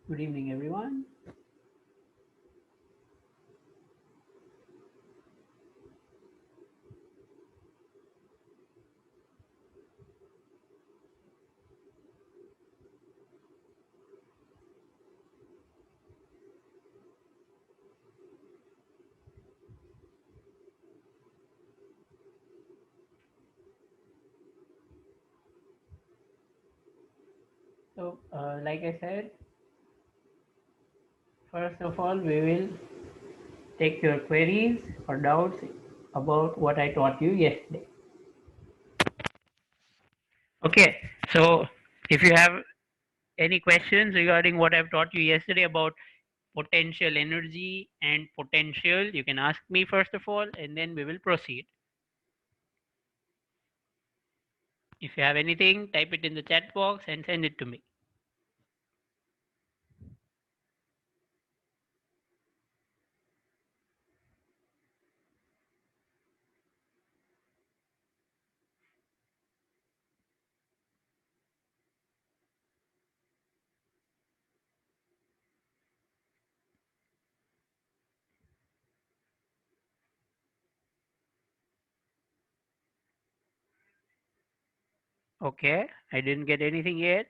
Good evening, everyone. Like I said, first of all, we will take your queries or doubts about what I taught you yesterday. Okay, so if you have any questions regarding what I've taught you yesterday about potential energy and potential, you can ask me first of all, and then we will proceed. If you have anything, type it in the chat box and send it to me. Okay, I didn't get anything yet.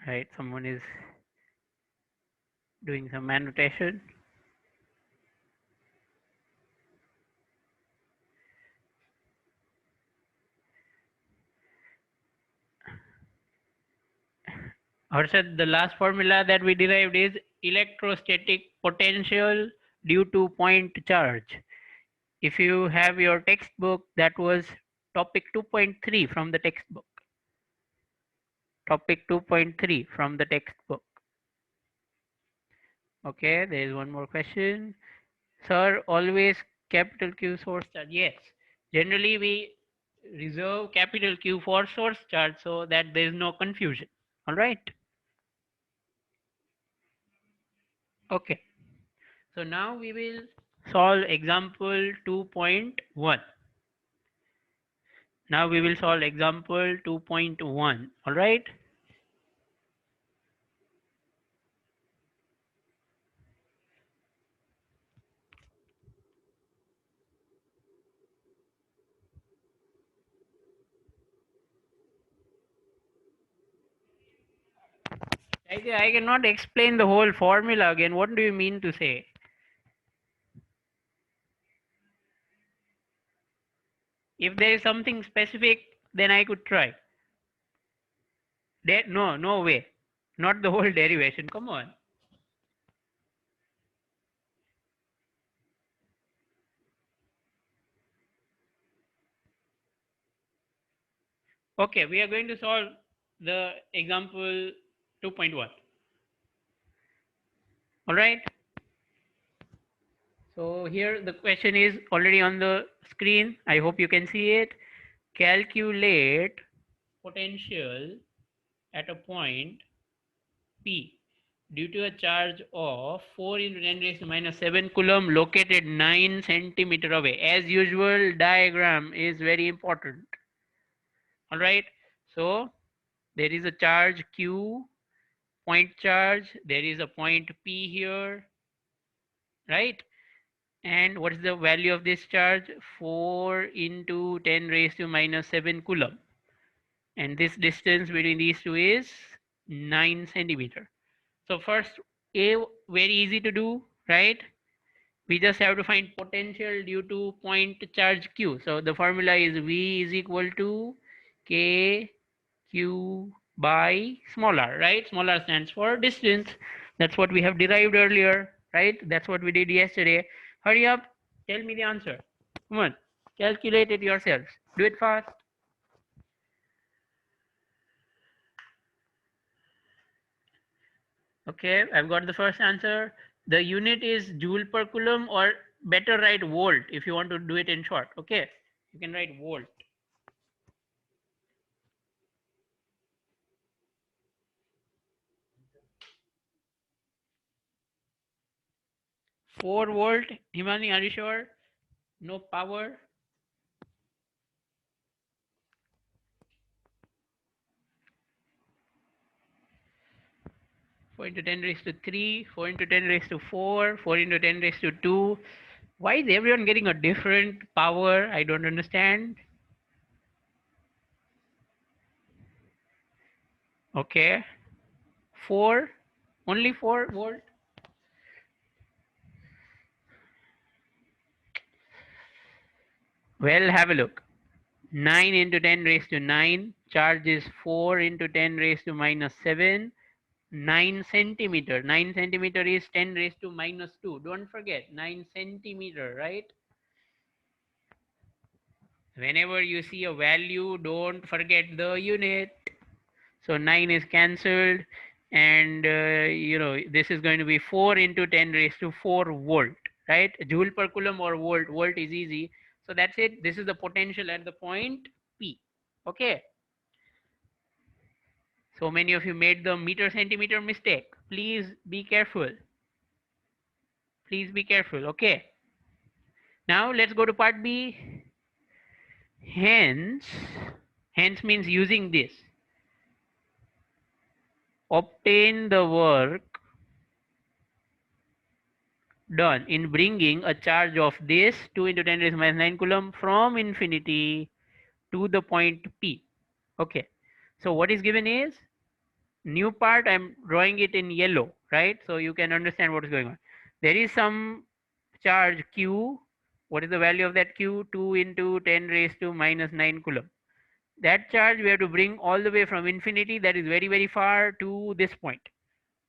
Right, someone is doing some annotation. Harshad, the last formula that we derived is electrostatic potential due to point charge. If you have your textbook, that was topic 2.3 from the textbook. Topic 2.3 from the textbook. Okay, there is one more question. Sir, always capital Q source charge. Yes, generally we reserve capital Q for source charge so that there is no confusion. All right. Okay. So now we will solve example 2.1. Now we will solve example 2.1. All right. I cannot explain the whole formula again. What do you mean to say? If there is something specific, then I could try. No, no way. Not the whole derivation. Come on. Okay, we are going to solve the example 2.1. All right. So here the question is already on the screen. I hope you can see it. Calculate potential at a point P due to a charge of 4 into 10 raised to minus 7 coulomb located 9 centimeter away. As usual, diagram is very important. All right. So there is a charge Q, point charge. There is a point P here, right? And what is the value of this charge? 4 into 10 raised to minus 7 coulomb. And this distance between these two is 9 centimeter. So first, A, very easy to do, right? We just have to find potential due to point charge Q. So the formula is V is equal to K Q by small r, right? Small r stands for distance. That's what we have derived earlier, right? That's what we did yesterday. Hurry up, tell me the answer. Come on, calculate it yourselves. Do it fast. Okay, I've got the first answer. The unit is joule per coulomb, or better write volt if you want to do it in short. Okay, you can write volt. 4 volt. Himani, are you sure? No power. 4 into 10 raised to 3, 4 into 10 raised to 4, 4 into 10 raised to 2. Why is everyone getting a different power? I don't understand. Okay. 4, only 4 volt. Well, have a look. 9 into 10 raised to 9. Charge is 4 into 10 raised to minus 7. 9 centimeter. 9 centimeter is 10 raised to minus 2. Don't forget, 9 centimeter, right? Whenever you see a value, don't forget the unit. So 9 is cancelled, and this is going to be 4 into 10 raised to 4 volt, right? Joule per coulomb or volt. Volt is easy. So that's it. This is the potential at the point P. Okay. So many of you made the meter centimeter mistake. Please be careful. Please be careful. Okay. Now let's go to part B. Hence, hence means using this. Obtain the work done in bringing a charge of this 2 into 10 raised to minus 9 coulomb from infinity to the point P. Okay. So what is given is new part. I'm drawing it in yellow, right? So you can understand what is going on. There is some charge Q. What is the value of that Q? 2 into 10 raised to minus 9 coulomb. That charge we have to bring all the way from infinity, that is very, very far, to this point.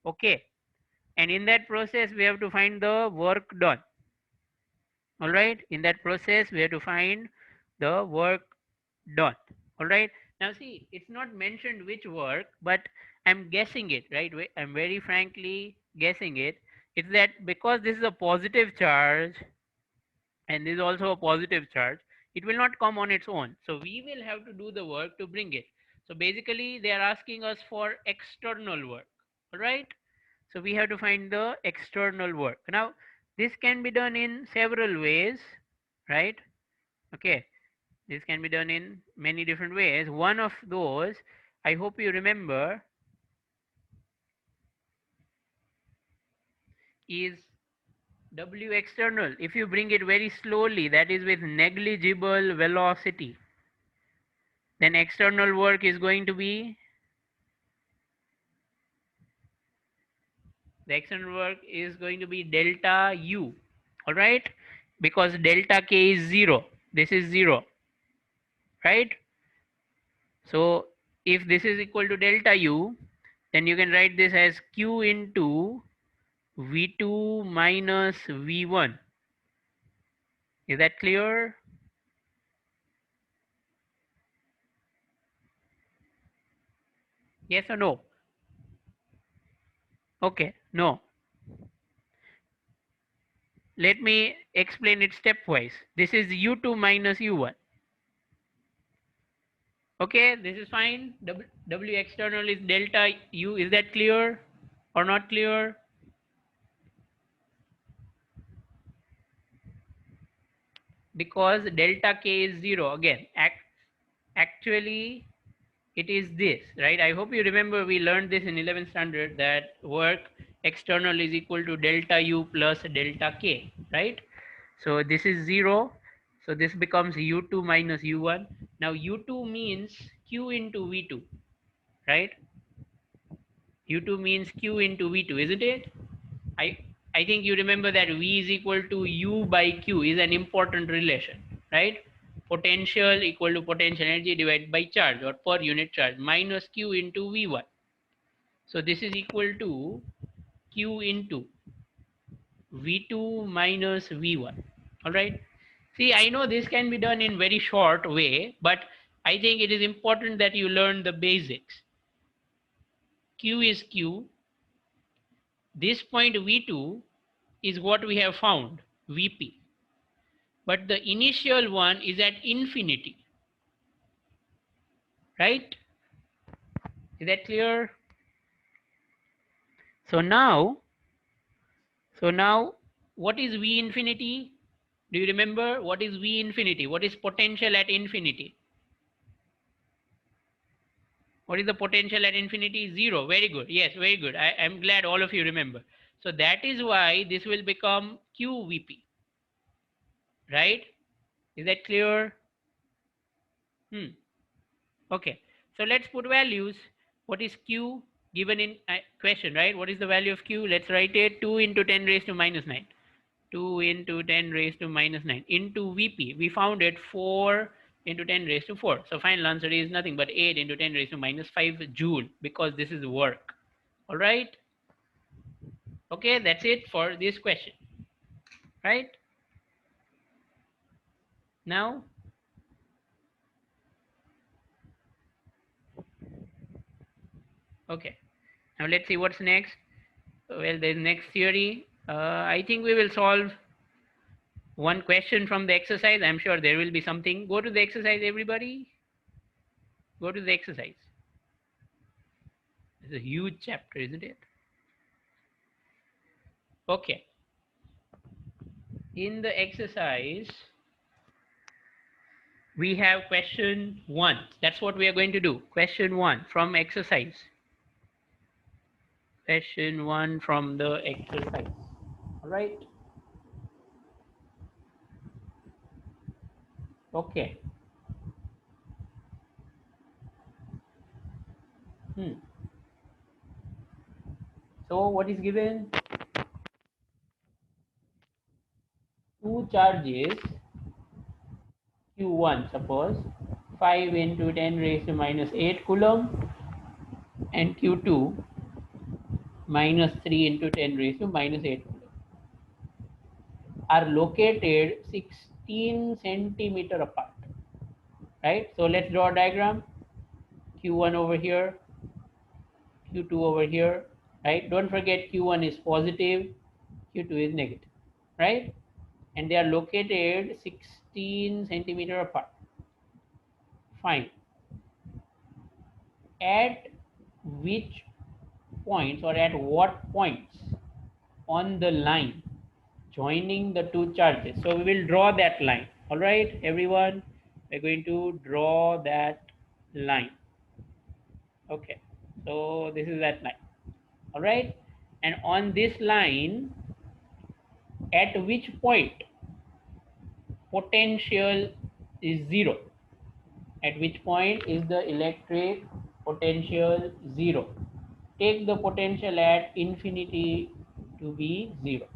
Okay. And in that process, we have to find the work done. All right. In that process, we have to find the work done. All right. Now see, it's not mentioned which work, but I'm guessing it, right? I'm very frankly guessing it. It's that because this is a positive charge and this is also a positive charge, it will not come on its own. So we will have to do the work to bring it. So basically, they are asking us for external work. All right. So we have to find the external work. Now, this can be done in several ways, right? Okay. This can be done in many different ways. One of those, I hope you remember, is W external. If you bring it very slowly, that is with negligible velocity, then external work is going to be, the external work is going to be delta U. All right? Because delta K is 0. This is 0. Right? So if this is equal to delta U, then you can write this as Q into V2 minus V1. Is that clear? Yes or no? Okay, no. Let me explain it stepwise. This is U2 minus U1. Okay, this is fine. W external is delta U. Is that clear or not clear? Because delta K is 0. Again, actually it is this, right? I hope you remember we learned this in 11th standard, that work external is equal to delta U plus delta K, right? So this is 0. So this becomes U2 minus U1. Now U2 means Q into V2, right? U2 means Q into V2, isn't it? I I think you remember that V is equal to U by Q is an important relation, right? Potential equal to potential energy divided by charge or per unit charge minus Q into V1. So this is equal to Q into V2 minus V1. All right. See, I know this can be done in very short way, but I think it is important that you learn the basics. Q is Q. This point V2 is what we have found, Vp. But the initial one is at infinity, right? Is that clear? So now, what is V infinity? Do you remember what is V infinity? What is potential at infinity? What is the potential at infinity? Zero. Very good. Yes, very good. I'm glad all of you remember. So that is why this will become QVP. Right? Is that clear? Okay. So let's put values. What is Q given in question, right? What is the value of Q? Let's write it 2 into 10 raised to minus 9. 2 into 10 raised to minus 9 into VP. We found it 4 into 10 raised to 4. So final answer is nothing but 8 into 10 raised to minus 5 joule, because this is work. All right. Okay, that's it for this question. Right? Now, okay. Now let's see what's next. Well, there's next theory. I think we will solve one question from the exercise. I'm sure there will be something. Go to the exercise, everybody. Go to the exercise. It's a huge chapter, isn't it? Okay. In the exercise, we have question 1. That's what we are going to do. Question 1 from exercise. Question 1 from the exercise. All right. Okay. So what is given? Two charges, Q1 suppose, 5 into 10 raised to minus 8 coulomb, and Q2 minus 3 into 10 raised to minus 8 coulomb, are located 16 centimeter apart. Right? So let's draw a diagram. Q1 over here, Q2 over here. Right? Don't forget Q1 is positive, Q2 is negative. Right? And they are located 16 centimeter apart. Fine. At which points, or at what points on the line joining the two charges? So we will draw that line. All right, everyone, we're going to draw that line. Okay, so this is that line. All right, and on this line, at which point potential is zero? At which point is the electric potential zero? Take the potential at infinity to be zero.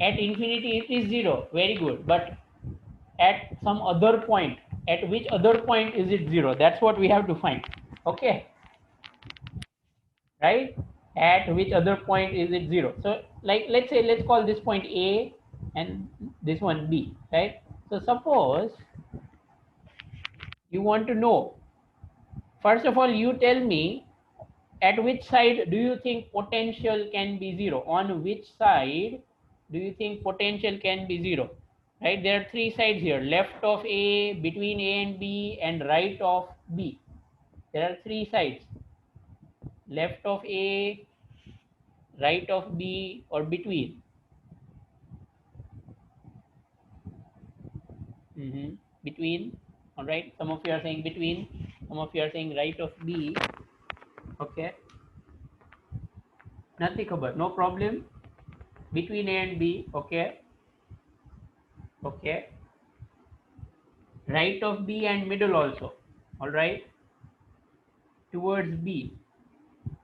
At infinity it is zero. Very good. But at some other point, at which other point is it zero? That's what we have to find. Okay. Right? At which other point is it zero? So like, let's say, let's call this point A and this one B. Right? So suppose you want to know, first of all, you tell me, at which side do you think potential can be zero? On which side do you think potential can be zero? Right? There are three sides here: left of A, between A and B, and right of B. There are three sides: left of A, right of B, or between. Between. All right. Some of you are saying between. Some of you are saying right of B. Okay. Nothing covered. No problem. Between A and B. Okay. Okay. Right of B and middle also. All right. Towards B.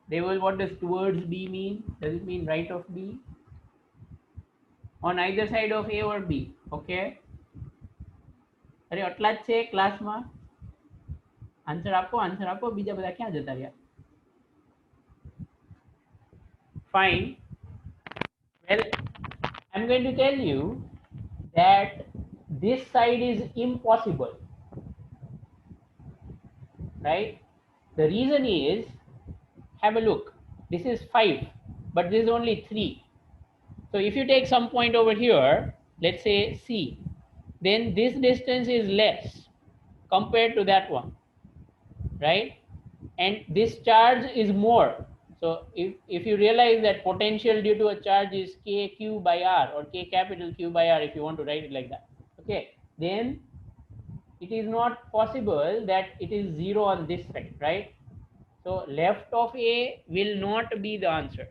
They will. What does towards B mean? Does it mean right of B? On either side of A or B? Okay. અરે આટલા જ છે ક્લાસમાં. Answer આપો બીજા બધા ક્યાં જતા રહ્યા? Fine. Well, I'm going to tell you that this side is impossible. Right? The reason is, have a look. This is 5, but this is only 3. So if you take some point over here, let's say C, then this distance is less compared to that one, right? And this charge is more. So if you realize that potential due to a charge is kq by r, or k capital Q by r, if you want to write it like that, okay, then it is not possible that it is 0 on this side, right? So left of A will not be the answer.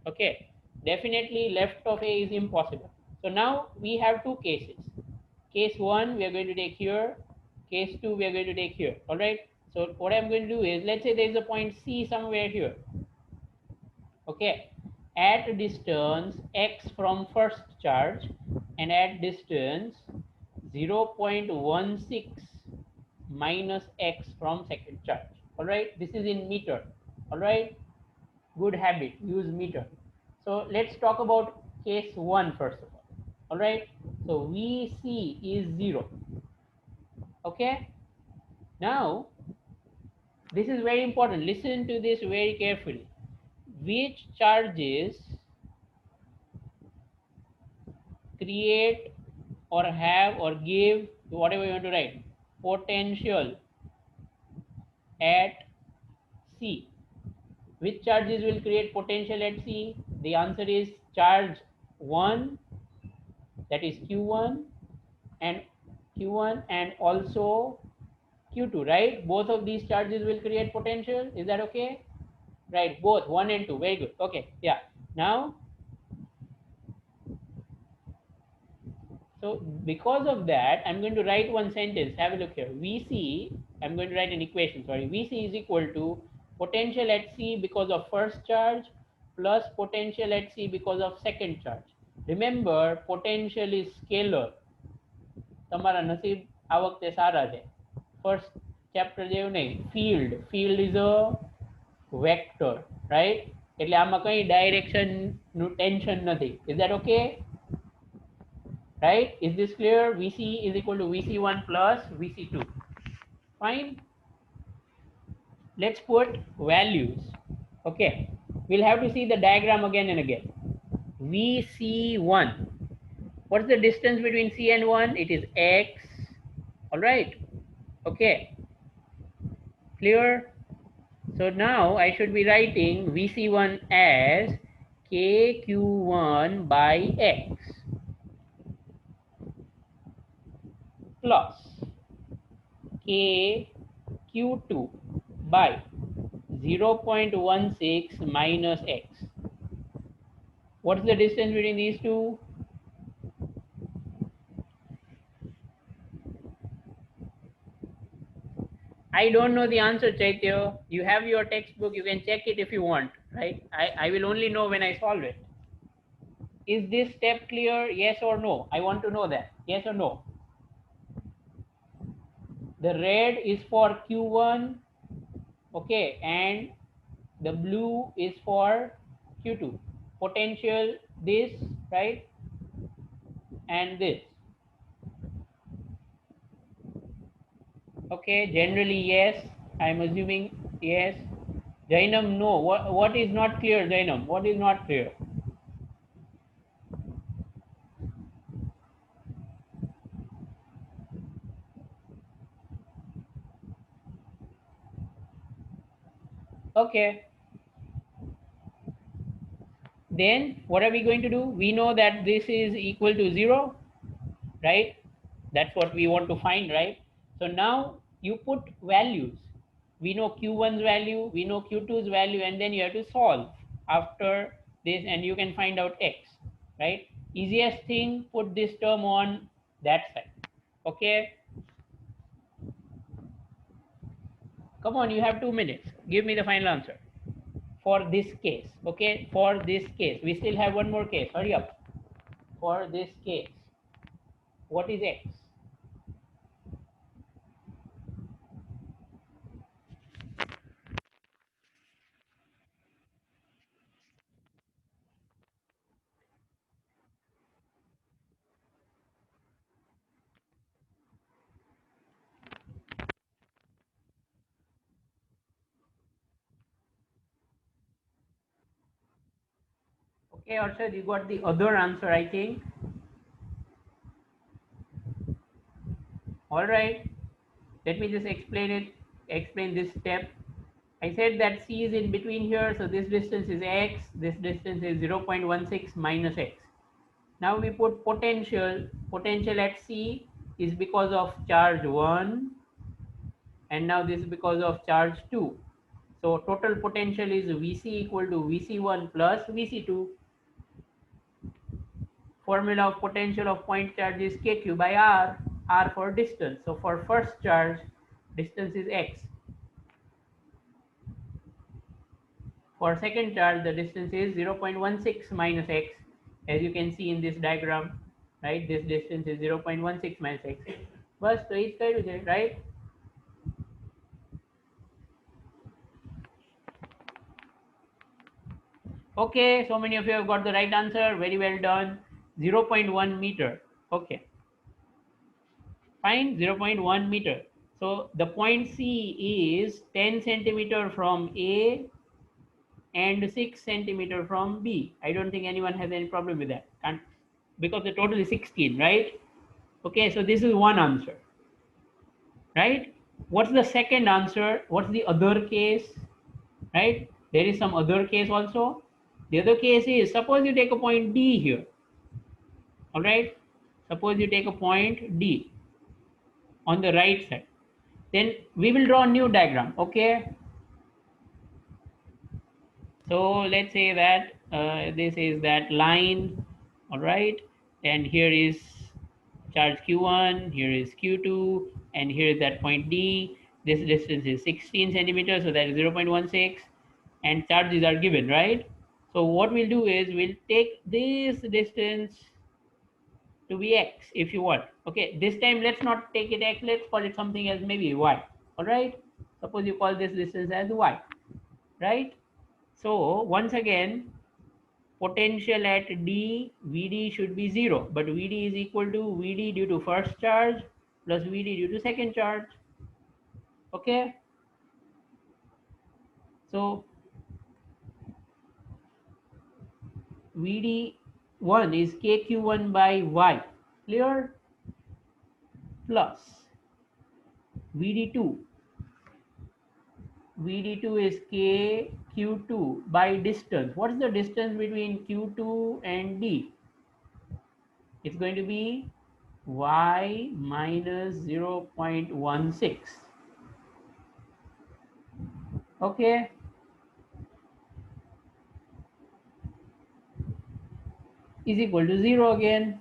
Okay, definitely left of A is impossible. So now we have two cases. Case 1 we are going to take here, case 2 we are going to take here. All right, so what I'm going to do is, let's say there is a point C somewhere here. Okay, at distance x from first charge and at distance 0.16 minus x from second charge. All right, this is in meter. All right, good habit, use meter. So let's talk about case 1 first of all. All right, so VC is 0. Okay, now this is very important, listen to this very carefully. Which charges create or have or give, whatever you want to write, potential at C? Which charges will create potential at C? The answer is charge 1, that is Q1, and Q1 and also Q2, right? Both of these charges will create potential. Is that okay? Right, both 1 and 2. Very good. Okay, yeah. Now, so because of that, I'm going to write one sentence. Have a look here. VC, I'm going to write an equation, sorry. VC is equal to potential at C because of first charge plus potential at C because of second charge. Remember, potential is scalar. તમારા નસીબ આ વખતે સારા છે. First chapter જેવું નહીં. Field is a vector, right? એટલે આમાં કઈ ડાયરેક્શનનું ટેન્શન નથી. Is that okay? Right, is this clear? VC is equal to VC1 plus VC2. Fine, let's put values. Okay, we'll have to see the diagram again and again. VC1, what's the distance between C and 1? It is X. All right, okay, clear? So now I should be writing VC1 as KQ1 by X plus KQ2 by 0.16 minus X. What's the distance between these two? I don't know the answer, Chaitya. You have your textbook, you can check it if you want, right? I will only know when I solve it. Is this step clear? Yes or no? I want to know that. Yes or no? The red is for Q1, okay, and the blue is for Q2. Potential this, right? And this. Okay, generally yes. I'm assuming yes. Jainam, no. What is not clear, Jainam? What is not clear? Okay. Then what are we going to do? We know that this is equal to 0, right? That's what we want to find, right? So now you put values. We know Q1's value, we know Q2's value, and then you have to solve after this and you can find out X, right? Easiest thing, put this term on that side. Okay. Come on, you have 2 minutes. Give me the final answer for this case. Okay, for this case. We still have one more case. Hurry up. For this case, what is X? Okay, Arshad, you got the other answer, I think. All right, let me just explain this step. I said that C is in between here, so this distance is X, this distance is 0.16 minus X. Now we put potential at C is because of charge 1, and now this is because of charge 2. So total potential is Vc equal to Vc1 plus Vc2. Formula of potential of point charge is kq by r for distance. So for first charge, distance is x. For second charge, the distance is 0.16 minus x, as you can see in this diagram, right? This distance is 0.16 minus x. बस तो इस कह रहे, right? Okay, so many of you have got the right answer. Very well done. 0.1 meter. Okay, fine. 0.1 meter. So the point C is 10 centimeter from A and 6 centimeter from B. I don't think anyone has any problem with that. Can't, because the total is 16, right? Okay, so this is one answer, right? What's the second answer? What's the other case, right? There is some other case also. The other case is, suppose you take a point D here, all right? Suppose you take a point D on the right side. Then we will draw a new diagram, okay? So let's say that this is that line, all right? And here is charge q1, here is q2, and here is that point D. This distance is 16 centimeters, so that is 0.16, and charges are given, right? So what we'll do is we'll take this distance to be x if you want. Okay, this time let's not take it x, let's call it something else, maybe y. All right, suppose you call this distance as y, right? So once again, potential at D, Vd should be 0, but Vd is equal to Vd due to first charge plus Vd due to second charge. Okay, so Vd1 is kq1 by y, clear, plus Vd2. Vd2 is kq2 by distance. What's the distance between q2 and D? It's going to be y minus 0.16. Okay, is equal to 0 again.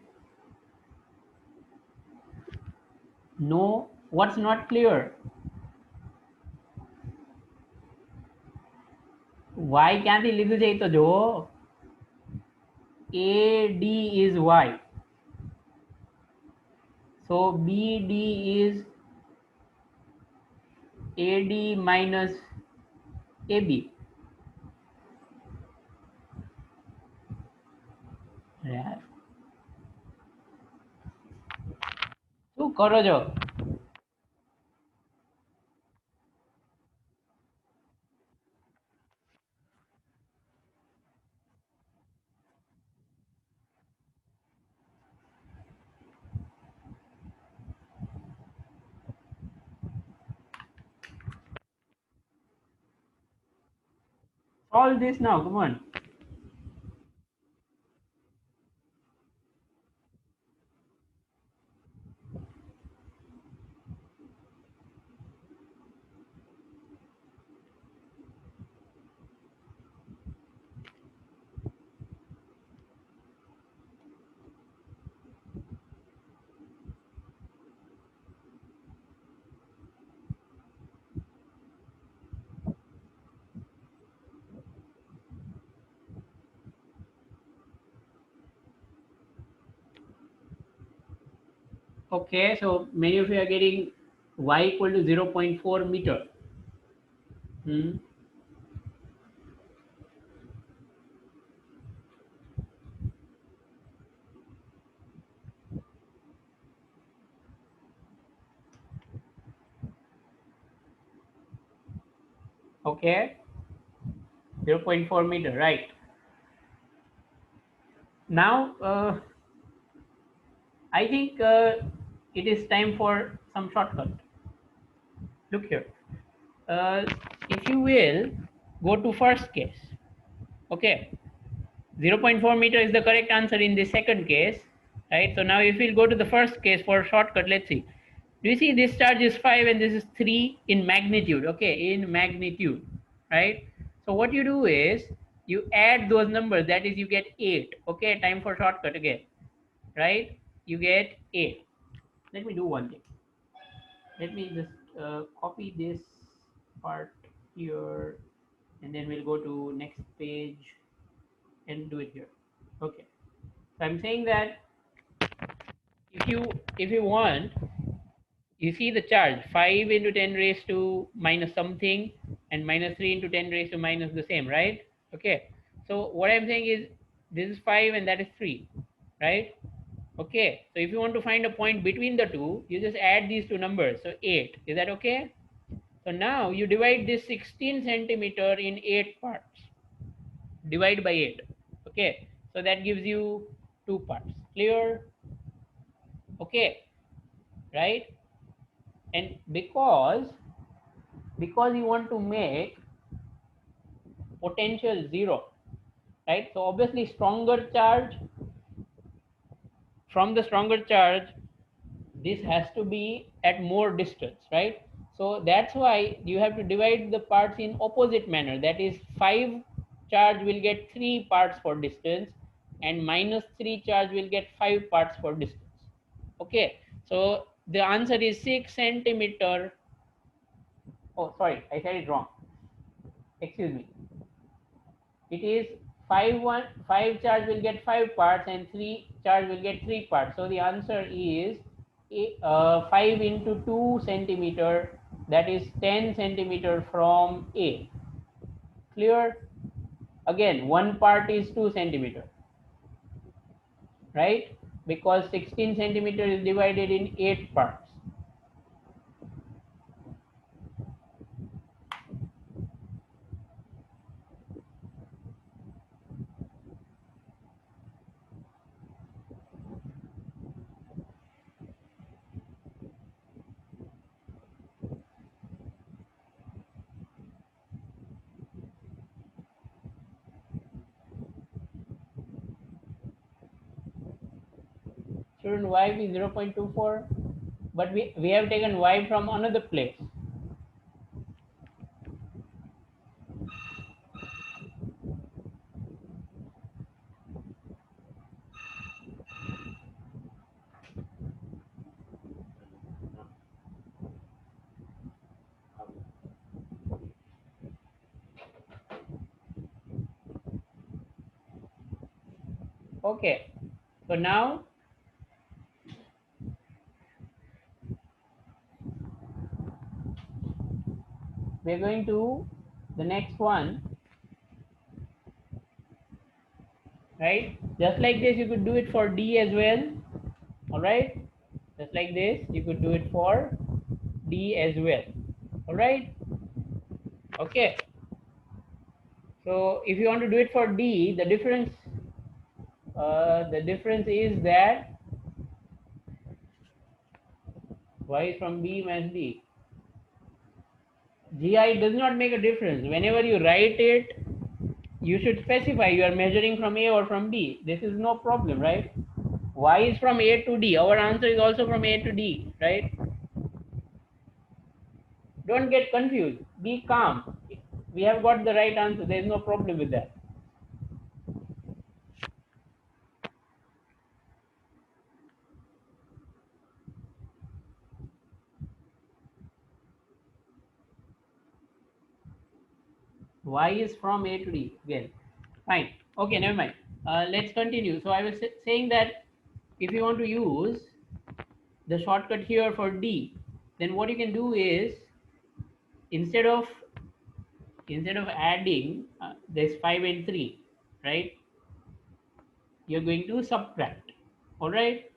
No, what's not clear? Y ક્યાંથી લીધું છે તો જો AD is Y, so BD is AD minus AB. શું કરો છો? Solve this now, come on. Okay, so many of you are getting y equal to 0.4 meter. Okay, 0.4 meter, right? Now I think it is time for some shortcut. Look here, if you will go to first case. Okay, 0.4 meter is the correct answer in the second case. right? So now if we'll go to the first case for shortcut, let's see. Do you see this charge is 5 and this is 3 in magnitude? Okay, in magnitude, right? So what you do is you add those numbers, that is you get 8. Okay, time for shortcut again, right? You get 8. Let me do one thing. Let me just copy this part here, and then we'll go to next page and do it here. Okay, so I'm saying that if you want, you see the charge 5 into 10 raised to minus something and minus 3 into 10 raised to minus the same, right? Okay, so what I'm saying is this is 5 and that is 3, right? Okay, so if you want to find a point between the two, you just add these two numbers, so 8. Is that okay? So now you divide this 16 centimeter in 8 parts. Divide by 8. Okay, so that gives you 2 parts. Clear? Okay, right? And because you want to make potential 0, right? So obviously stronger charge, from the stronger charge, this has to be at more distance, right? So that's why you have to divide the parts in opposite manner. That is 5 charge will get 3 parts for distance and minus 3 charge will get 5 parts for distance. Okay, so the answer is 6 centimeter. Oh, sorry, I said it wrong. Excuse me. It is 5 charge will get 5 parts and 3 charge will get 3 parts. So the answer is 5 into 2 centimeter, that is 10 centimeter from A. Clear? Again, one part is 2 centimeter, right? Because 16 centimeter is divided in 8 parts. Shouldn't y be 0.24? But we have taken y from another place. Okay, so now we're going to the next one, right? Just like this, you could do it for D as well. All right, just like this, you could do it for D as well. All right. Okay. So if you want to do it for D, the difference is that y is from B minus D. GI does not make a difference. Whenever you write it, you should specify you are measuring from A or from D. This is no problem, right? Y is from A to D. Our answer is also from A to D, right? Don't get confused. Be calm. We have got the right answer. There is no problem with that. Y is from A to D. Again, fine. Okay, never mind. Let's continue. So I was saying that if you want to use the shortcut here for D, then what you can do is instead of adding this 5 and 3, right? You're going to subtract. All right,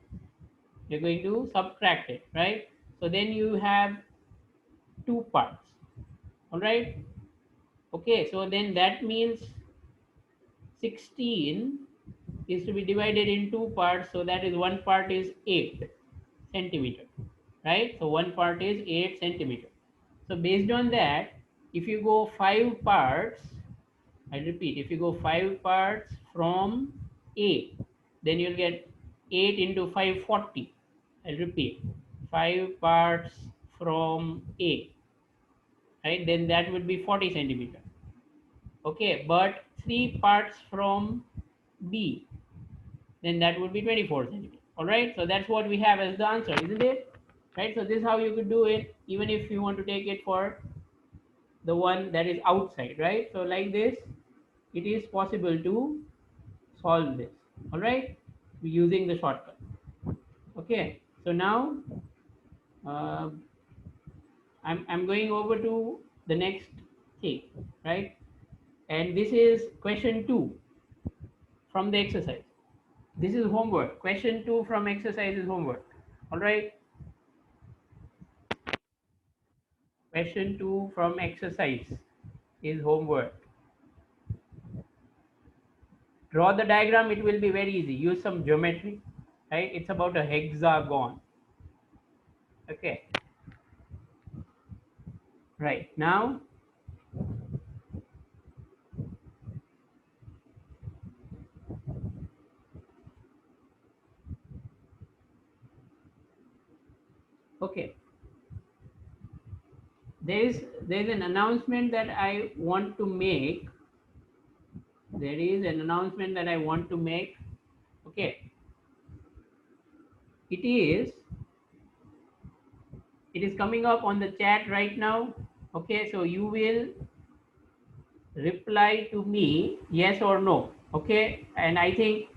you're going to subtract it, right? So then you have 2 parts. All right. Okay, so then that means 16 is to be divided in 2 parts, so that is one part is 8 centimeter, right? So one part is 8 centimeter. So based on that, if you go 5 parts, I repeat, if you go 5 parts from A, then you'll get 8 into 5, 40. I'll repeat, 5 parts from A, right? Then that would be 40 centimeter. Okay, but 3 parts from B, then that would be 24 centimeter. All right, so that's what we have as the answer, isn't it? Right, so this is how you could do it, even if you want to take it for the one that is outside, right? So like this, it is possible to solve this, all right, using the shortcut. Okay, so now uh, I'm going over to the next thing, right? And this is question 2 from the exercise. This is homework. Question 2 from exercise is homework. All right. Question 2 from exercise is homework. Draw the diagram. It will be very easy. Use some geometry, right? It's about a hexagon. Okay. Right. Now, okay. There's an announcement that I want to make. There is an announcement that I want to make. Okay. It is it is coming up on the chat right now. Okay, so you will reply to me yes or no. Okay, and I think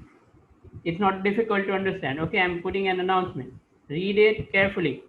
it's not difficult to understand. Okay, I'm putting an announcement. Read it carefully.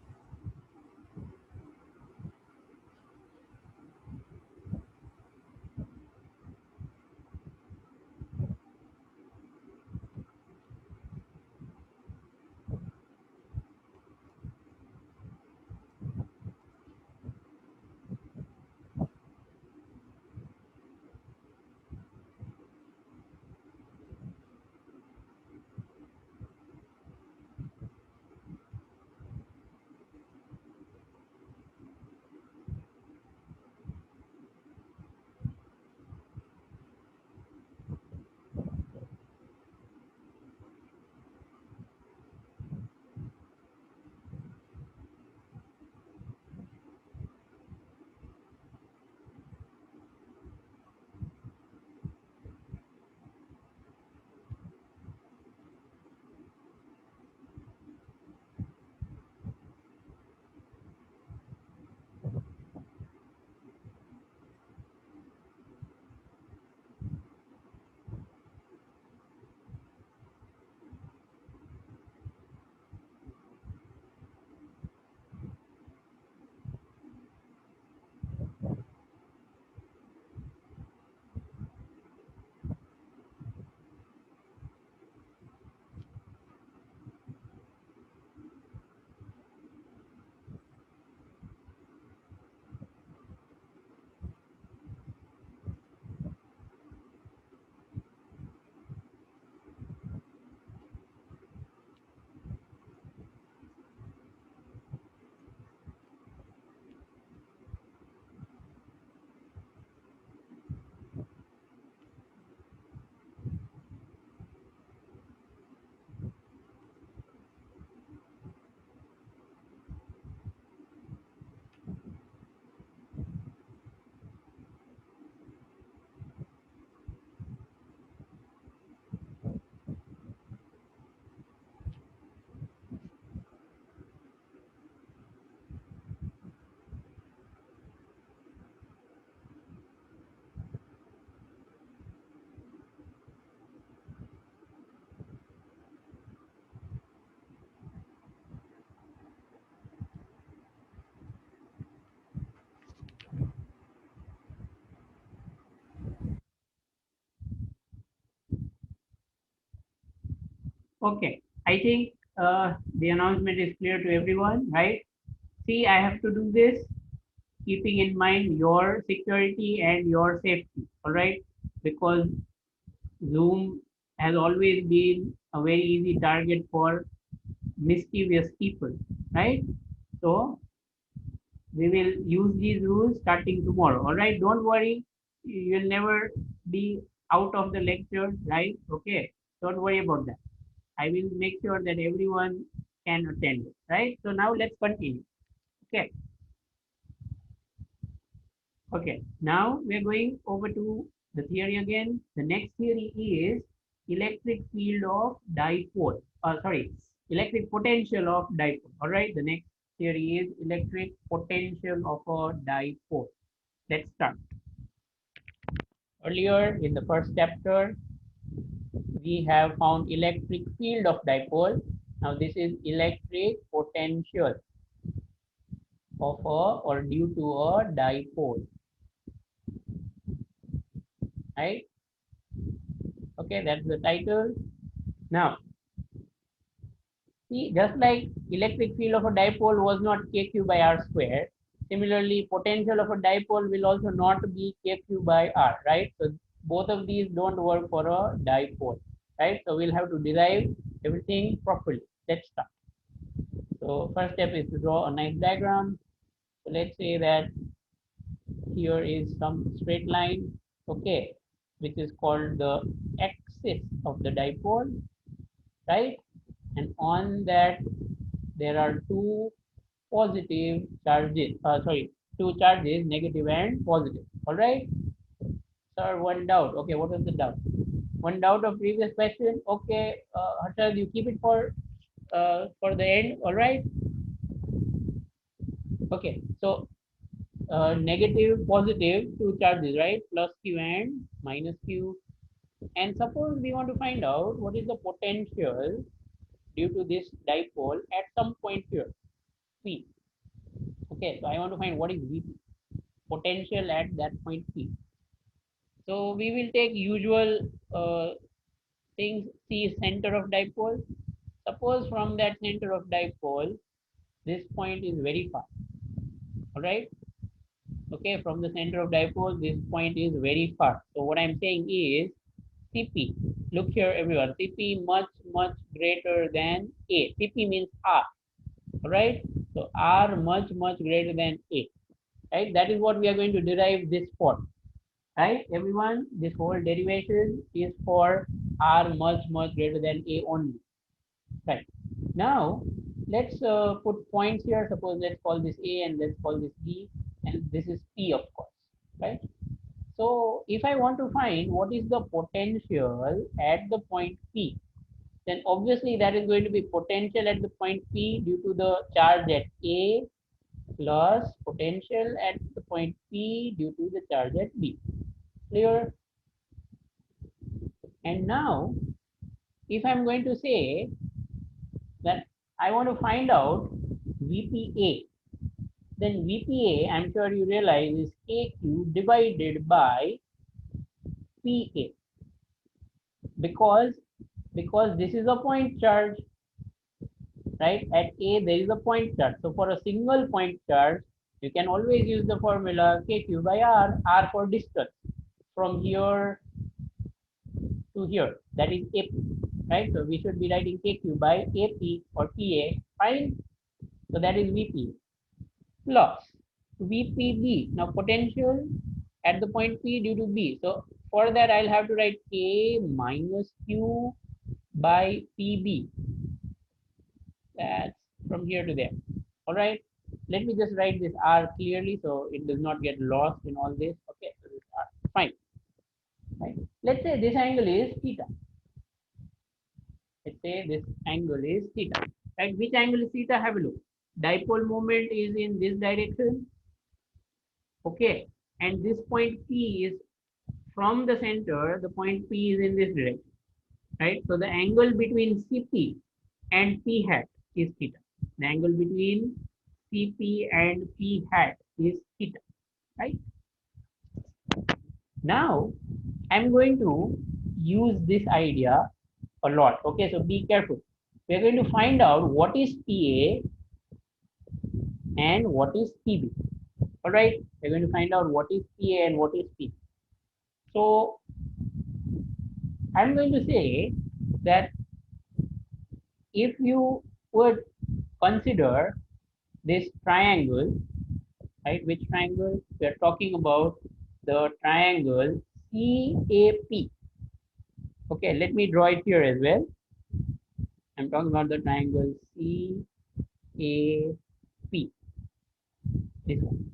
Okay, I think the announcement is clear to everyone, right? See, I have to do this keeping in mind your security and your safety, all right? Because Zoom has always been a very easy target for mischievous people, right? So we will use these rules starting tomorrow. All right, don't worry. You'll never be out of the lecture, right? Okay, don't worry about that. I will make sure that everyone can attend it, right? So now let's continue. Okay. Okay. Now we're going over to the theory again. The next theory is electric field of dipole. Sorry, electric potential of dipole. All right. The next theory is electric potential of a dipole. Let's start. Earlier in the first chapter, we have found electric field of dipole. Now this is electric potential of a or due to a dipole, right? Okay, that's the title. Now, see, just like electric field of a dipole was not kq by r square, similarly, potential of a dipole will also not be kq by r, right? So both of these don't work for a dipole, right? So we'll have to derive everything properly. Let's start. So first step is to draw a nice diagram. So let's say that here is some straight line, okay, which is called the axis of the dipole, right? And on that there are two positive charges, two charges, negative and positive. All right. Sir, one doubt. Okay, what was the doubt? One doubt of previous question. Okay, Harshad, you keep it for the end. All right. Okay, so negative, positive, two charges, right? Plus q and minus q. And suppose we want to find out what is the potential due to this dipole at some point here, P. Okay, so I want to find what is Vp, potential at that point P. So we will take usual things, C center of dipole. Suppose from that center of dipole, this point is very far. All right. Okay, from the center of dipole, this point is very far. So what I'm saying is Cp. Look here, everyone. Cp much greater than A. Cp means R. All right. So R much greater than A. Right. That is what we are going to derive this for. Right, everyone. This whole derivation is for R much greater than A only. Right. Now let's put points here. Suppose let's call this A and let's call this B, and this is P, of course. Right. So if I want to find what is the potential at the point P, then obviously that is going to be potential at the point P due to the charge at A plus potential at the point P due to the charge at B. Clear? And now, if I'm going to say that I want to find out VPA, then VPA, I'm sure you realize, is KQ divided by PA, because this is a point charge, right? At A there is a point charge. So for a single point charge, you can always use the formula KQ by R for distance from here to here, that is AP, right? So we should be writing KQ by AP or PA, fine. So that is VP plus VPB. Now potential at the point P due to B. So for that I'll have to write K minus Q by PB. That's from here to there. All right. Let me just write this R clearly so it does not get lost in all this. Okay, so this R. Fine. Right. Let's say this angle is theta. Let's say this angle is theta. Right. Which angle is theta? Have a look. Dipole moment is in this direction. Okay. And this point P is from the center. The point P is in this direction. Right. So the angle between CP and P hat is theta. The angle between CP and P hat is theta. Right. Now I'm going to use this idea a lot. Okay, so be careful. We're going to find out what is PA and what is PB. All right, we're going to find out what is PA and what is PB. So I'm going to say that if you would consider this triangle, right? Which triangle? We are talking about the triangle CAP. Okay, let me draw it here as well. I'm talking about the triangle CAP. This one.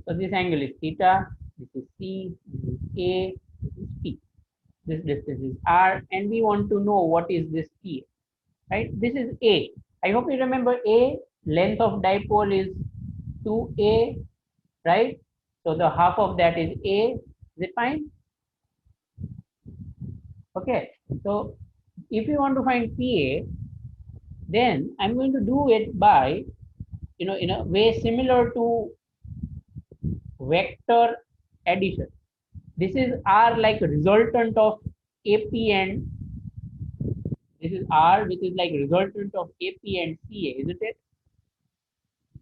So this angle is theta, this is C, this is A, this is P. This distance is R, and we want to know what is this P, right? This is A. I hope you remember A, length of dipole is 2A, right? So the half of that is A. Is it fine? Okay. So if you want to find PA, then I'm going to do it by, in a way similar to vector addition. This is R like resultant of AP, and this is R which is like resultant of AP and CA, isn't it?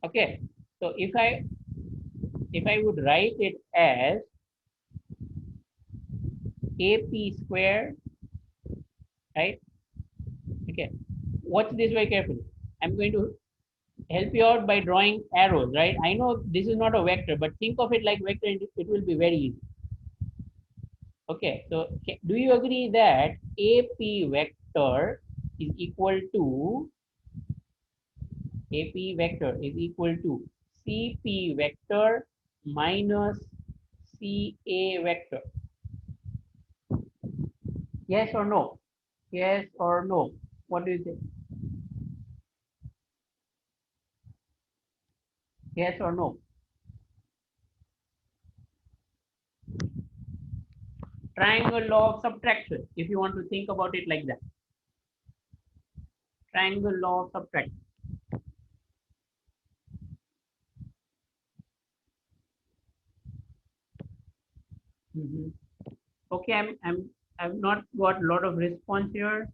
Okay. So if I would write it as AP square, right? Okay. Watch this very carefully. I'm going to help you out by drawing arrows, right? I know this is not a vector, but think of it like vector and it will be very easy. Okay, so do you agree that AP vector is equal to CP vector minus CA vector? Yes or no? Yes or no? What do you think? Yes or no? Triangle law of subtraction, if you want to think about it like that. Triangle law of subtraction. Mhm. Okay, I've not got a lot of response here.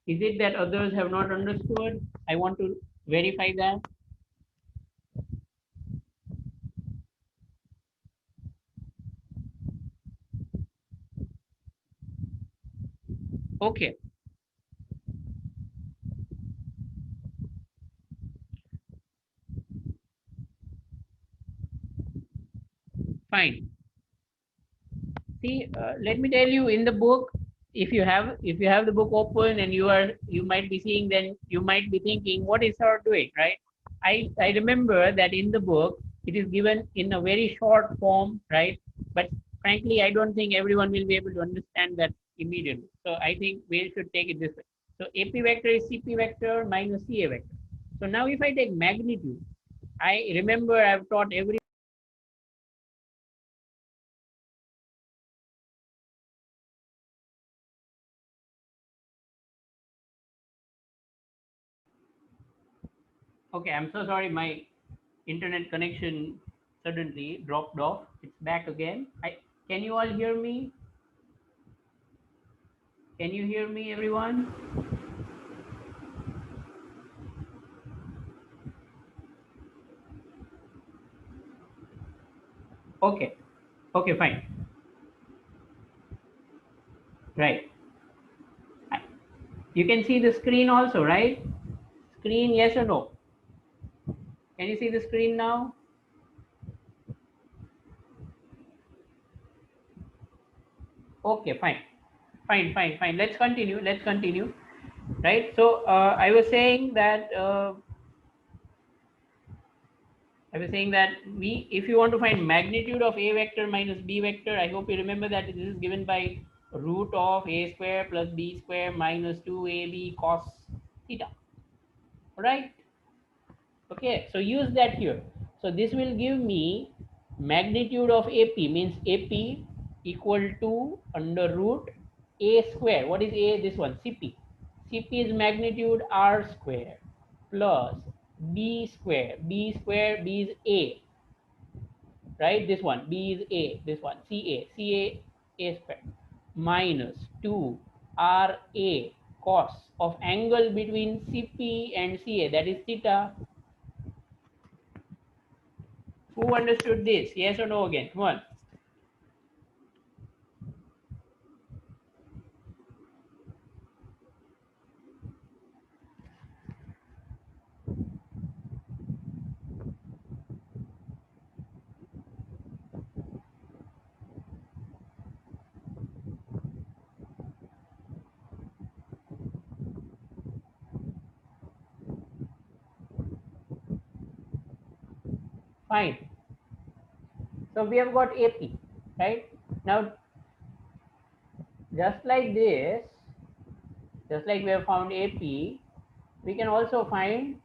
Is it that others have not understood? I want to verify that. Okay, fine. See, let me tell you, in the book, if you have the book open and you might be seeing, then you might be thinking, what is her doing, right? I remember that in the book it is given in a very short form, right? But frankly, I don't think everyone will be able to understand that immediately. So I think we should take it this way. So AP vector is CP vector minus CA vector. So now if I take magnitude, I remember I've taught every. Okay, I'm so sorry. My internet connection suddenly dropped off. It's back again. Can you all hear me? Can you hear me, everyone? Okay. Okay, fine. Right. You can see the screen also, right? Screen, yes or no? Can you see the screen now? Okay, fine. Fine, fine, fine. Let's continue. Let's continue. Right. So I was saying that if you want to find magnitude of A vector minus B vector, I hope you remember that this is given by root of A square plus B square minus 2AB cos theta. All right. Okay. So use that here. So this will give me magnitude of AP, means AP equal to under root A square. What is A? This one, CP. CP is magnitude R square plus B square. B square, B is A, right? This one, B is A, this one, A square minus 2 RA cos of angle between CP and CA, that is theta. Who understood this? Yes or no again? Come on. Fine. So we have got AP, right? Now, just like this, just like we have found AP, we can also find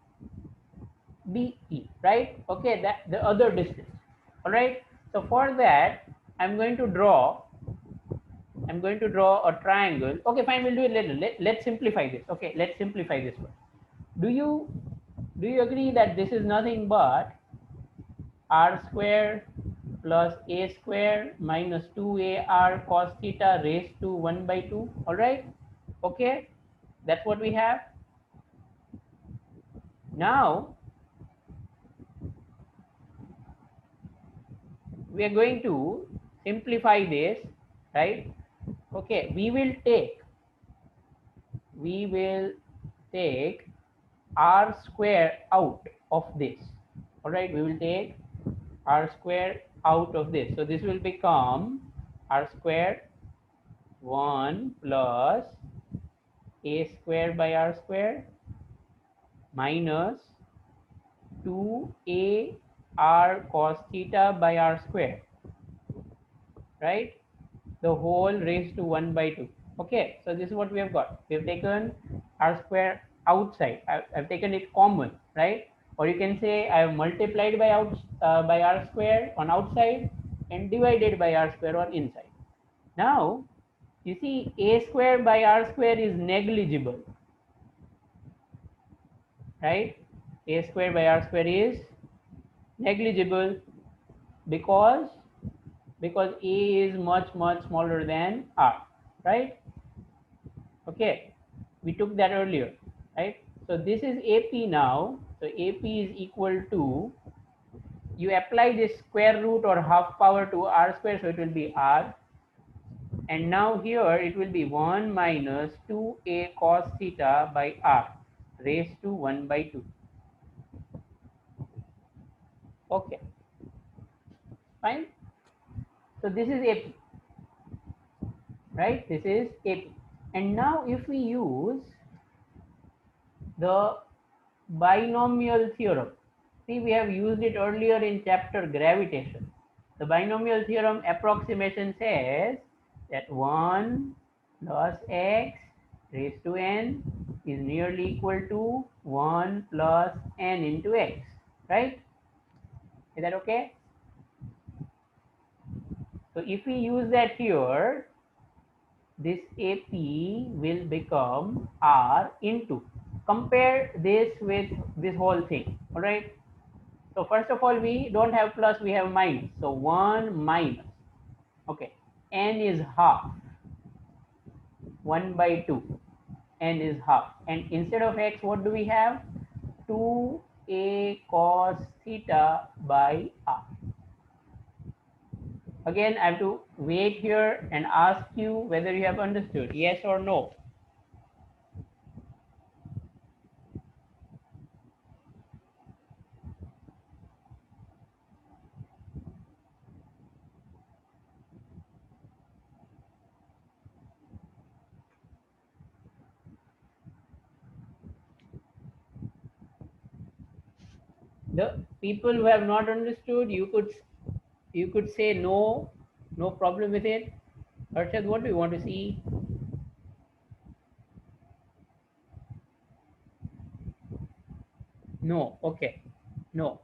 BE, right? Okay, that the other distance. All right. So for that, I'm going to draw a triangle. Okay, fine, we'll do it later. Let's simplify this. Okay, let's simplify this one. Do you agree that this is nothing but r square plus a square minus 2ar cos theta raised to 1 by 2? All right. Okay, that's what we have. Now we are going to simplify this, right? Okay, we will take r square out of this. All right, we will take r square out of this. So this will become r square 1 plus a square by r square minus 2a r cos theta by r square, right? The whole raised to 1 by 2. Okay, so this is what we have got. We have taken r square outside. I've taken it common, right? Or you can say I have multiplied by r square on outside and divided by r square on inside. Now, you see a square by r square is negligible, right? A square by r square is negligible because a is much smaller than r, right? Okay, we took that earlier, right? So this is AP now. So AP is equal to, you apply this square root or half power to r square, so it will be r. And now here it will be 1 minus 2a cos theta by r raised to 1 by 2. Okay, fine. So this is AP, right? This is AP. And now if we use the binomial theorem, see, we have used it earlier in chapter gravitation. The binomial theorem approximation says that 1 plus x raised to n is nearly equal to 1 plus n into x, right? Is that okay? So if we use that here, this AP will become r into, compare this with this whole thing. All right. So first of all, we don't have plus, we have minus. So 1 minus, okay, n is half, 1 by 2, n is half. And instead of x, what do we have? 2a cos theta by r. Again, I have to wait here and ask you whether you have understood, yes or no. The people who have not understood, you could say no, no problem with it. Arshad, what do you want to see? No, okay, no.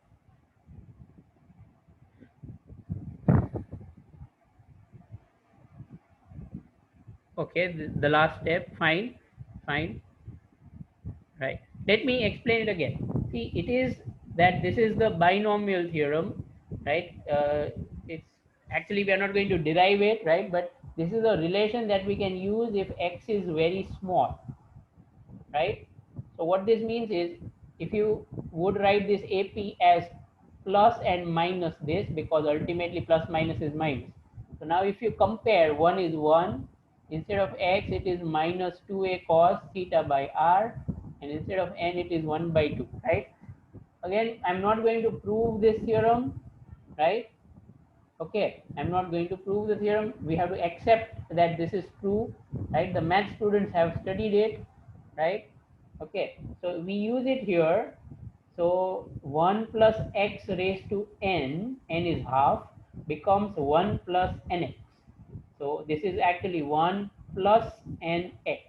Okay, the last step, fine, fine, right. Let me explain it again. See, it is that this is the binomial theorem, right? It's actually, we are not going to derive it, right? But this is a relation that we can use if x is very small, right? So what this means is, if you would write this AP as plus and minus this, because ultimately plus minus is minus. So now if you compare, 1 is 1, instead of x it is minus 2a cos theta by r, and instead of n it is 1 by 2, right? Again, I'm not going to prove this theorem, right? Okay, I'm not going to prove the theorem. We have to accept that this is true, right? The math students have studied it, right? Okay, so we use it here. So 1 plus x raised to n, n is half, becomes 1 plus nx. So this is actually 1 plus nx,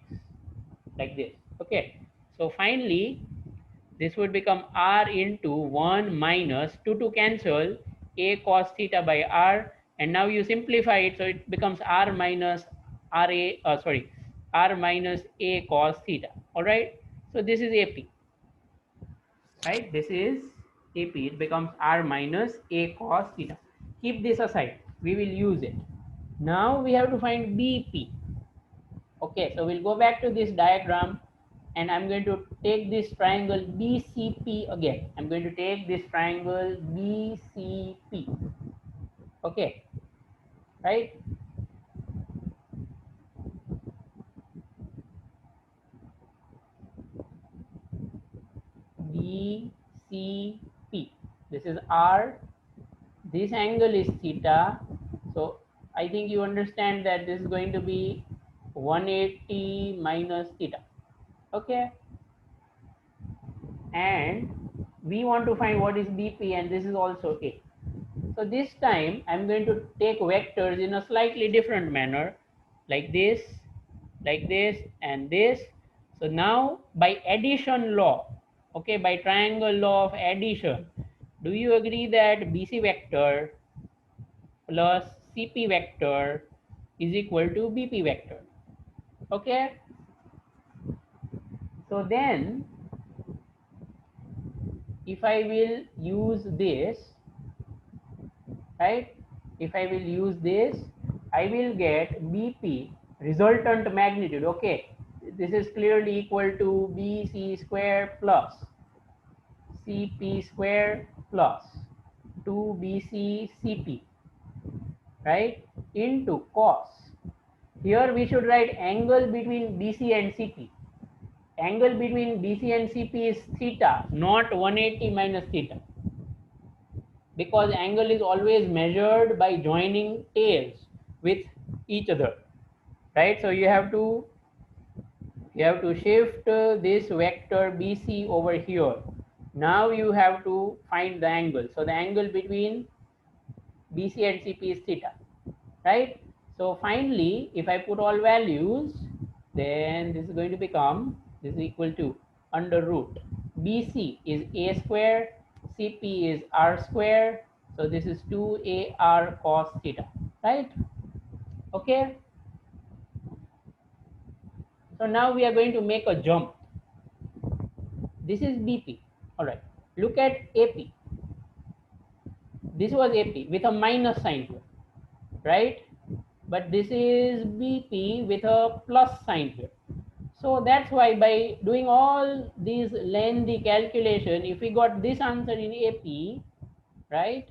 like this. Okay. So finally, this would become r into 1 minus 2 cancel a cos theta by r, and now you simplify it, so it becomes r minus r minus a cos theta. All right. So this is AP, right? This is AP. It becomes r minus a cos theta. Keep this aside. We will use it. Now we have to find BP. Okay, so we'll go back to this diagram, and I'm going to take this triangle BCP again. I'm going to take this triangle BCP. Okay, right? BCP. This is R. This angle is theta. So I think you understand that this is going to be 180 minus theta. Okay, and we want to find what is BP, and this is also A. So this time I'm going to take vectors in a slightly different manner, like this, and this. So now by addition law, okay, by triangle law of addition, do you agree that BC vector plus CP vector is equal to BP vector? Okay, so then if I will use this, right, if I will use this, I will get BP resultant magnitude. Okay, this is clearly equal to BC square plus CP square plus 2BC CP, right, into cos. Here we should write angle between BC and CP. Angle between BC and CP is theta, not 180 minus theta, because angle is always measured by joining tails with each other, right? So you have to shift this vector BC over here. Now you have to find the angle. So the angle between BC and CP is theta, right? So finally, if I put all values, then this is going to become, this is equal to under root. BC is A square, CP is R square. So this is 2AR cos theta, right? Okay. So now we are going to make a jump. This is BP. All right. Look at AP. This was AP with a minus sign here, right? But this is BP with a plus sign here. So that's why by doing all these lengthy calculation, if we got this answer in AP, right,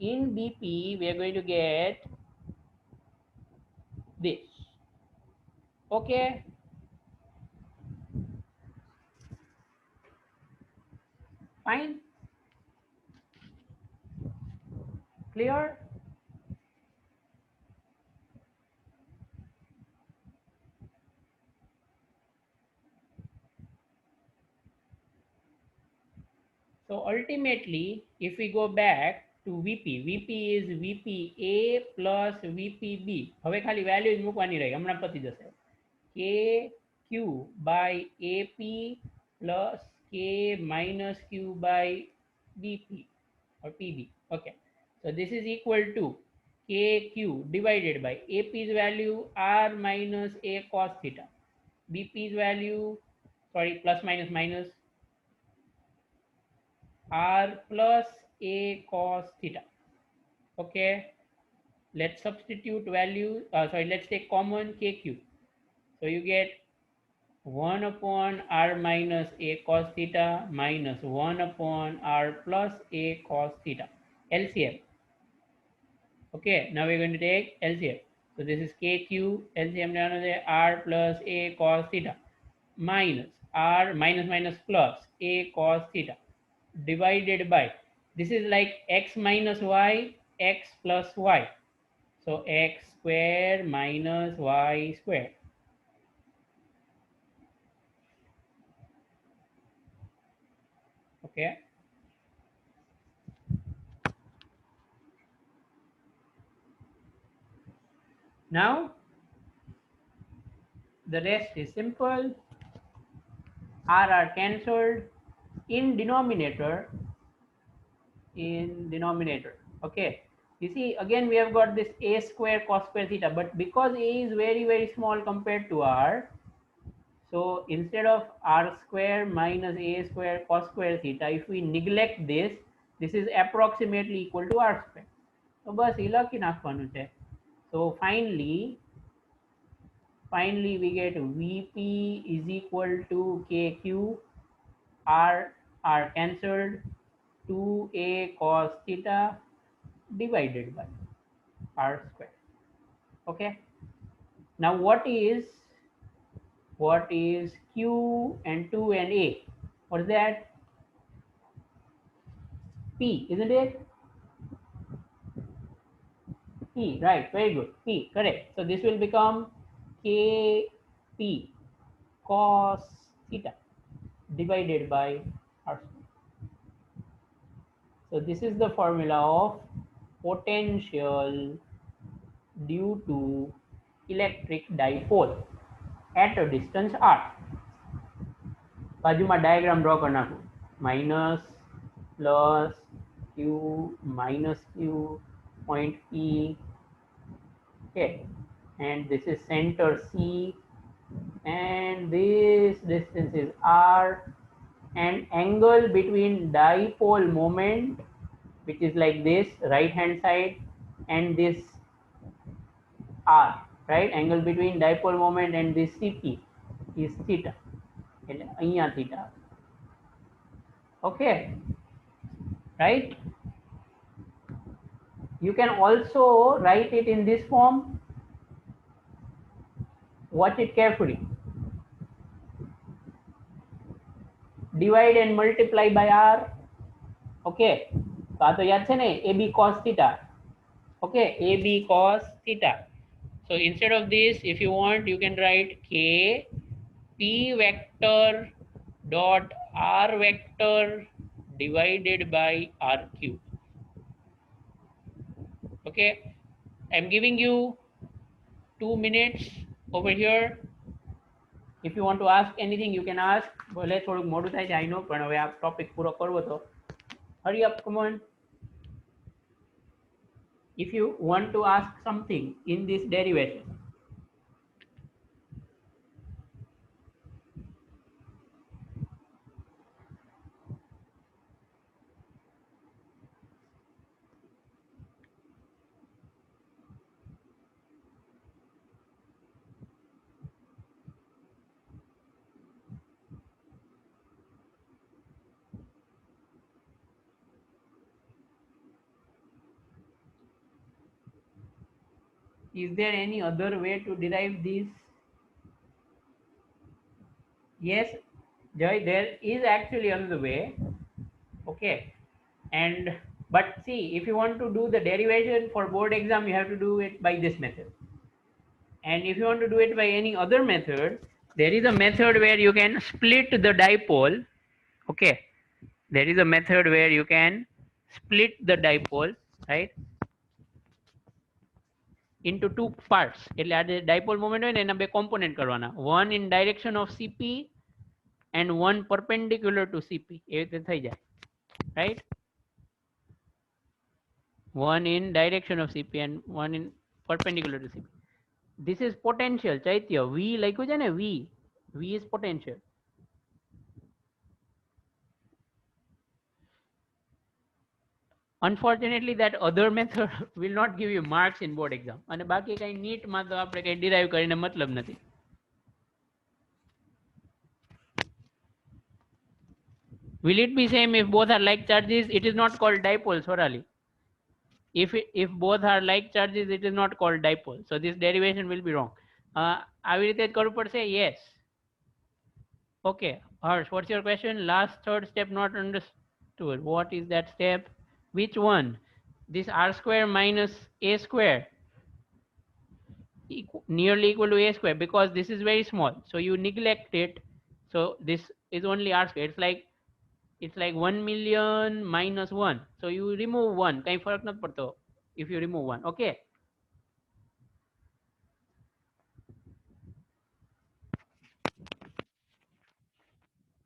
in BP we are going to get this. Okay, fine, clear. So ultimately, if we go back to VP, VP is VPA plus VPB. હવે ખાલી values મૂકવાની રહી, હમણાં પતી જશે. KQ by AP plus K minus Q by BP or PB. Okay, so this is equal to KQ divided by AP's value R minus A cos theta, BP's value, sorry, plus minus minus R plus A cos theta. Okay, let's substitute value, let's take common KQ. So you get 1 upon R minus A cos theta minus 1 upon R plus A cos theta. LCM. Okay, now we're going to take LCM. So this is KQ, LCM down there, R plus A cos theta minus R minus minus plus A cos theta divided by, this is like x minus y, x plus y. So x square minus y square. Okay. Now the rest is simple. R are cancelled. In denominator, okay, you see again we have got this a square cos square theta, but because a is very small compared to r, so instead of r square minus a square cos square theta, if we neglect this, this is approximately equal to r square. So બસ એ લખી નાખવાનું છે. So finally we get vp is equal to kq, r cancelled, 2a cos theta divided by r square. Okay, now what is q and 2 and a? What is that? P, isn't it? P, right, very good. P, correct. So this will become kp cos theta divided by r square. So this is the formula of potential due to electric dipole at a distance r. બાજુમાં diagram draw કરી નાખું. Minus plus q minus q point P. Okay, and this is center C, and this distance is r, and angle between dipole moment, which is like this right hand side, and this r, right, angle between dipole moment and this CP is theta. Theta. Okay, right? You can also write it in this form. Watch it carefully. Divide and multiply by r. Okay, તો આ તો યાદ છે ને, ab cos theta. Okay, ab cos theta. So instead of this, if you want, you can write k p vector dot r vector divided by r cube. Okay, I'm giving you 2 minutes over here. If you want to ask anything, you can ask. ભલે થોડુંક મોડું થાય છે, I know, પણ હવે આ topic પૂરો કરવો તો hurry up, come on. If you want to ask something in this derivation, is there any other way to derive this? Yes, Jay, there is actually another way. Okay, and but see, if you want to do the derivation for board exam, you have to do it by this method. And if you want to do it by any other method, there is a method where you can split the dipole. Okay, there is a method where you can split the dipole, right, into two parts. એટલે આ dipole moment હોય ને એના બે component કરવાના, one in direction of CP and one perpendicular to CP. એ રીતે થઈ જાય, right? One in direction of CP and one in perpendicular to CP. This is potential, chaitya. V લખ્યું છે ને, V is potential. Unfortunately, that other method will not give you marks in board exam. અને બાકી કઈ NEET માં તો આપણે કઈ derive કરીને મતલબ નથી. Will it be same if both are like charges? It is not called dipole, Sorali. If both are like charges, it is not called dipole. So this derivation will be wrong. આવી રીતે જ કરવું પડશે? Yes. Okay, Harsh, what's your question? Last third step not understood. What is that step? Which one? This r square minus a square nearly equal to a square, because this is very small, so you neglect it. So this is only r square. It's like it's like 1 million minus 1, so you remove 1, કઈ ફરક નથી પડતો if you remove 1. Okay,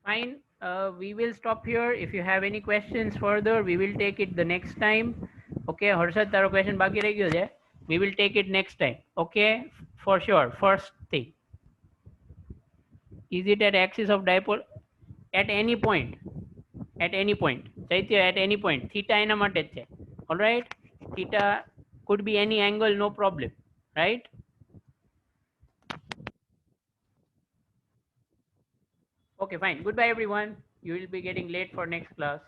fine. We will stop here. If you have any questions further, we will take it the next time. Okay, Harshad તારો question બાકી રહી ગયો છે, we will take it next time. Okay, for sure. First thing, is it at axis of dipole? At any point, at any point, chaitya, at any point, theta એના માટે જ છે. All right, theta could be any angle, no problem, right? Okay, fine. Goodbye, everyone. You will be getting late for next class.